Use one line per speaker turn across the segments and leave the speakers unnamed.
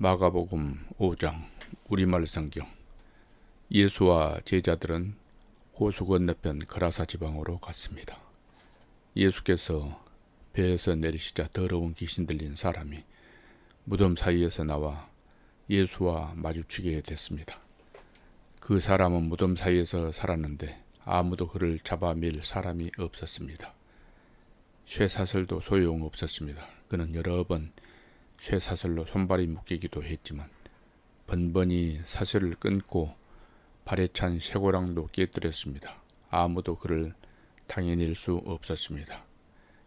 마가복음 5장 우리말 성경. 예수와 제자들은 호수 건너편 거라사 지방으로 갔습니다. 예수께서 배에서 내리시자 더러운 귀신 들린 사람이 무덤 사이에서 나와 예수와 마주치게 됐습니다. 그 사람은 무덤 사이에서 살았는데 아무도 그를 잡아밀 사람이 없었습니다. 쇠사슬도 소용없었습니다. 그는 여러 번 쇠사슬로 손발이 묶이기도 했지만 번번이 사슬을 끊고 발에 찬 쇠고랑도 깨뜨렸습니다. 아무도 그를 당해낼 수 없었습니다.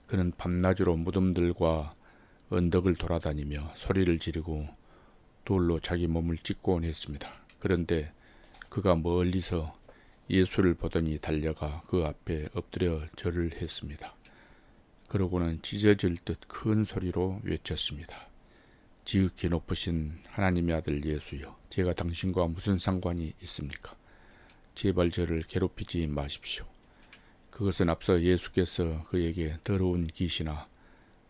그는 밤낮으로 무덤들과 언덕을 돌아다니며 소리를 지르고 돌로 자기 몸을 찍곤 했습니다. 그런데 그가 멀리서 예수를 보더니 달려가 그 앞에 엎드려 절을 했습니다. 그러고는 찢어질 듯 큰 소리로 외쳤습니다. 지극히 높으신 하나님의 아들 예수여, 제가 당신과 무슨 상관이 있습니까? 제발 저를 괴롭히지 마십시오. 그것은 앞서 예수께서 그에게 더러운 귀신아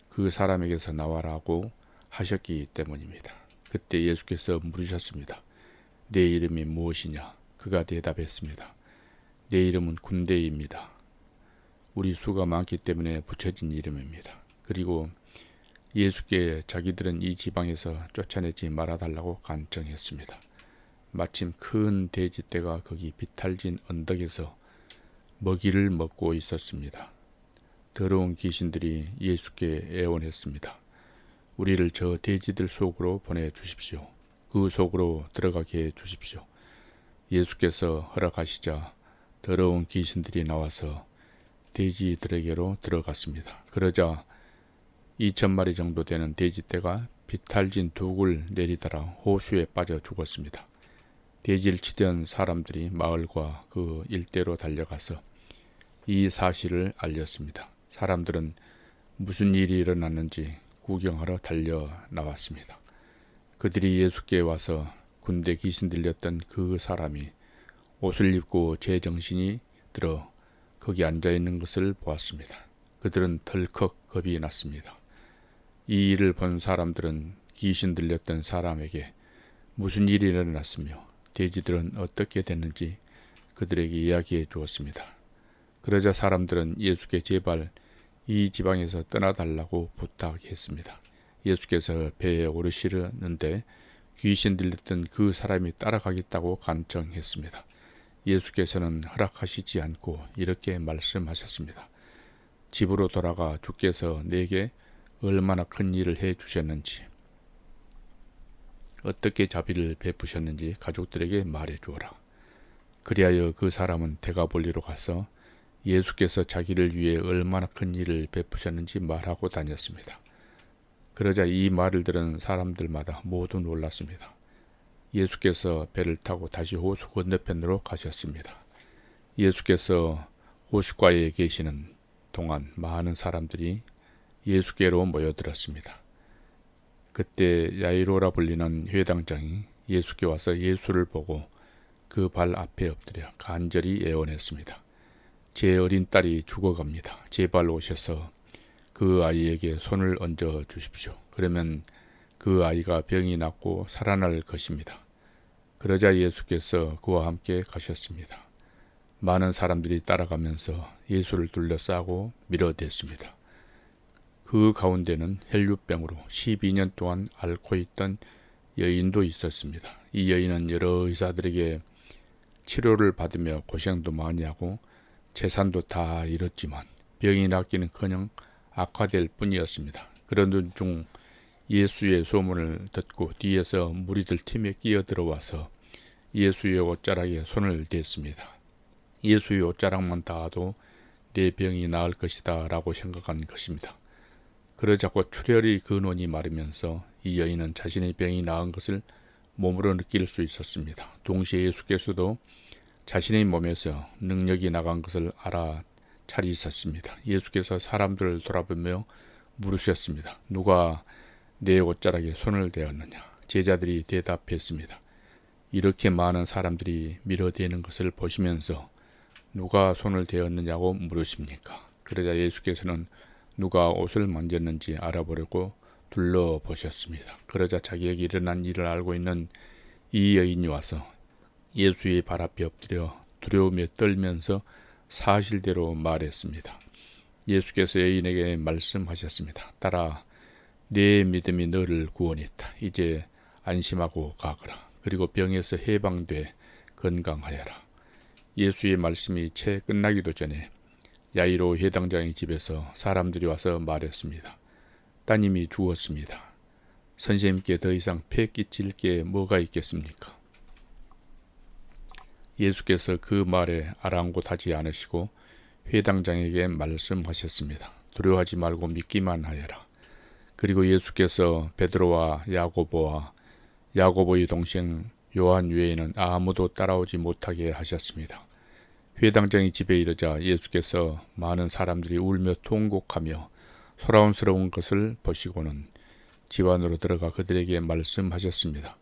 그 사람에게서 나와라고 하셨기 때문입니다. 그때 예수께서 물으셨습니다. 내 이름이 무엇이냐? 그가 대답했습니다. 내 이름은 군대입니다. 우리 수가 많기 때문에 붙여진 이름입니다. 그리고 예수께 자기들은 이 지방에서 쫓아내지 말아달라고 간청했습니다. 마침 큰 돼지떼가 거기 비탈진 언덕에서 먹이를 먹고 있었습니다. 더러운 귀신들이 예수께 애원했습니다. 우리를 저 돼지들 속으로 보내주십시오. 그 속으로 들어가게 해주십시오. 예수께서 허락하시자 더러운 귀신들이 나와서 돼지들에게로 들어갔습니다. 그러자 2,000마리 정도 되는 돼지떼가 비탈진 둑을 내리다라 호수에 빠져 죽었습니다. 돼지를 치던 사람들이 마을과 그 일대로 달려가서 이 사실을 알렸습니다. 사람들은 무슨 일이 일어났는지 구경하러 달려 나왔습니다. 그들이 예수께 와서 군대 귀신 들렸던 그 사람이 옷을 입고 제정신이 들어 거기 앉아있는 것을 보았습니다. 그들은 덜컥 겁이 났습니다. 이 일을 본 사람들은 귀신 들렸던 사람에게 무슨 일이 일어났으며 돼지들은 어떻게 됐는지 그들에게 이야기해 주었습니다. 그러자 사람들은 예수께 제발 이 지방에서 떠나달라고 부탁했습니다. 예수께서 배에 오르시려는데 귀신 들렸던 그 사람이 따라가겠다고 간청했습니다. 예수께서는 허락하시지 않고 이렇게 말씀하셨습니다. 집으로 돌아가 주께서 내게 얼마나 큰 일을 해 주셨는지, 어떻게 자비를 베푸셨는지 가족들에게 말해 주어라. 그리하여 그 사람은 데가볼리로 가서 예수께서 자기를 위해 얼마나 큰 일을 베푸셨는지 말하고 다녔습니다. 그러자 이 말을 들은 사람들마다 모두 놀랐습니다. 예수께서 배를 타고 다시 호수 건너편으로 가셨습니다. 예수께서 호숫가에 계시는 동안 많은 사람들이 예수께로 모여들었습니다. 그때 야이로라 불리는 회당장이 예수께 와서 예수를 보고 그 발 앞에 엎드려 간절히 애원했습니다. 제 어린 딸이 죽어갑니다. 제발 오셔서 그 아이에게 손을 얹어 주십시오. 그러면 그 아이가 병이 낫고 살아날 것입니다. 그러자 예수께서 그와 함께 가셨습니다. 많은 사람들이 따라가면서 예수를 둘러싸고 밀어댔습니다. 그 가운데는 혈류병으로 12년 동안 앓고 있던 여인도 있었습니다. 이 여인은 여러 의사들에게 치료를 받으며 고생도 많이 하고 재산도 다 잃었지만 병이 낫기는커녕 악화될 뿐이었습니다. 그러던 중 예수의 소문을 듣고 뒤에서 무리들 팀에 끼어들어와서 예수의 옷자락에 손을 댔습니다. 예수의 옷자락만 닿아도 내 병이 나을 것이다 라고 생각한 것입니다. 그러자 곧 출혈의 근원이 마르면서 이 여인은 자신의 병이 나은 것을 몸으로 느낄 수 있었습니다. 동시에 예수께서도 자신의 몸에서 능력이 나간 것을 알아차리셨습니다. 예수께서 사람들을 돌아보며 물으셨습니다. 누가 내 옷자락에 손을 대었느냐? 제자들이 대답했습니다. 이렇게 많은 사람들이 밀어대는 것을 보시면서 누가 손을 대었느냐고 물으십니까? 그러자 예수께서는 누가 옷을 만졌는지 알아보려고 둘러보셨습니다. 그러자 자기에게 일어난 일을 알고 있는 이 여인이 와서 예수의 발 앞에 엎드려 두려움에 떨면서 사실대로 말했습니다. 예수께서 여인에게 말씀하셨습니다. 딸아, 내 믿음이 너를 구원했다. 이제 안심하고 가거라. 그리고 병에서 해방돼 건강하여라. 예수의 말씀이 채 끝나기도 전에 야이로 회당장의 집에서 사람들이 와서 말했습니다. 따님이 죽었습니다. 선생님께 더 이상 폐 끼칠 게 뭐가 있겠습니까? 예수께서 그 말에 아랑곳하지 않으시고 회당장에게 말씀하셨습니다. 두려워하지 말고 믿기만 하여라. 그리고 예수께서 베드로와 야고보의 동생 요한 외에는 아무도 따라오지 못하게 하셨습니다. 회당장이 집에 이르자 예수께서 많은 사람들이 울며 통곡하며 소란스러운 것을 보시고는 집 안으로 들어가 그들에게 말씀하셨습니다.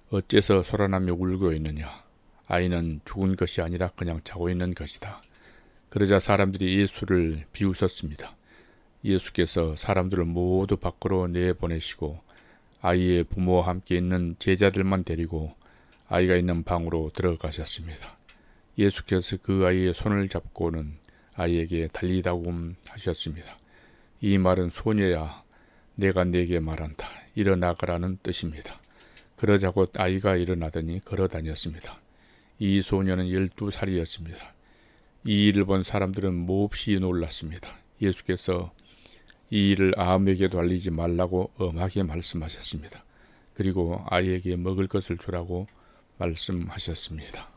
어째서 소란하며 울고 있느냐? 아이는 죽은 것이 아니라 그냥 자고 있는 것이다. 그러자 사람들이 예수를 비웃었습니다. 예수께서 사람들을 모두 밖으로 내보내시고 아이의 부모와 함께 있는 제자들만 데리고 아이가 있는 방으로 들어가셨습니다. 예수께서 그 아이의 손을 잡고는 아이에게 달리다고 하셨습니다. 이 말은 소녀야, 내가 네게 말한다. 일어나가라는 뜻입니다. 그러자고 아이가 일어나더니 걸어 다녔습니다. 이 소녀는 12살이었습니다. 이 일을 본 사람들은 몹시 놀랐습니다. 예수께서 이 일을 아무에게도 알리지 말라고 엄하게 말씀하셨습니다. 그리고 아이에게 먹을 것을 주라고 말씀하셨습니다.